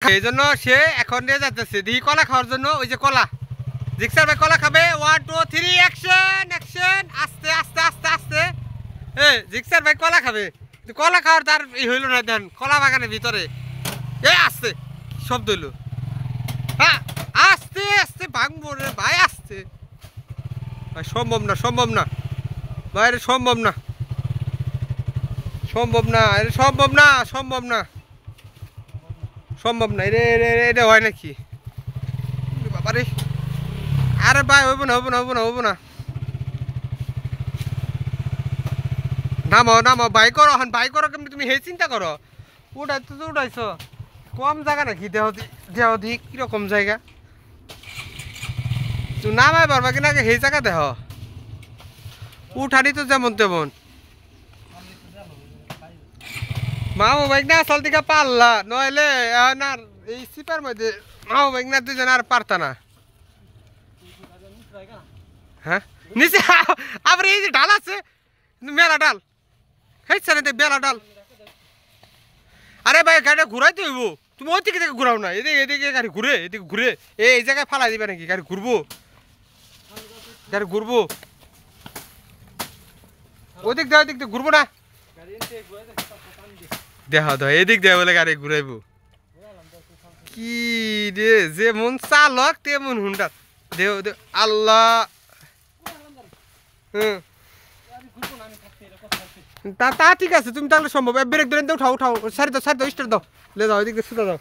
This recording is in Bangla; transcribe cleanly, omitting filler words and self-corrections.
এই জন্য সে এখন নিয়ে যাচ্ছে দিহি কলা খাওয়ার জন্য। ওই যে কলা, জিক্সার ভাই কলা খাবে। 1 2 3 অ্যাকশন অ্যাকশন। আস্তে আস্তে আস্তে আস্তে। জিক্সার ভাই কলা খাবে, কলা খাওয়ার তার হইল না। দেন কলা বাগানের ভিতরে আস্তে শব্দ হইল। হ্যাঁ আস্তে আস্তে ভাঙবো রে ভাই, আস্তে ভাই। সম্ভব না, সম্ভব না ভাই, এটা সম্ভব না, সম্ভব না, এটা সম্ভব না, সম্ভব না, সম্ভব না। এটা হয় নাকি বাবা রে? আরে ভাই হইব না, হইব না, হইব না, হইব না। নামো নামো, বাই করো হন, বাই করো কেমনি? তুমি হে চিন্তা করো। উঠাইতো তো উঠাইছো, কম জায়গা নাকি? দেহ দেহ দি কিরকম জায়গা? তুমি নামাই পারবা কিনা সেই জায়গা দেহ? উঠানি তো যেমন তেমন। মামু বাইক না আসল দিকে পারলা, নইলে না এই সিপার মধ্যে মামু বাইক না দুজন আর পারতা না। হ্যাঁ নিচে আবার এই যে ডাল আছে, মেলা ডাল, হেঁচে বেলা ডাল। আরে ভাই গাড়িটা ঘুরাইতে হইব, তুমি ওই দিকে থেকে ঘুরাও না, এদিকে এদিকে গাড়ি ঘুরে, এদিকে ঘুরে এই জায়গায় ফালাই দিবে নাকি? গাড়ি ঘুরবো, গাড়ি ঘুরবো, ওদিক দেওয়া দিক দিয়ে ঘুরবো না। দেখা দেখ এদিক দেওয়া বলে গাড়ি ঘুরাইবো। কি রে, যেমন চালক তেমন হুন্ডার। দেও দেও আল্লাহ। হুম তা তা ঠিক আছে, তুমি তাহলে সম্ভব। ব্রেক ধরে উঠাও উঠাও, সারি দাও, সারি দাও, স্টার্ট দাও, লে দাও, এদিক দিয়ে ছুটে দাও।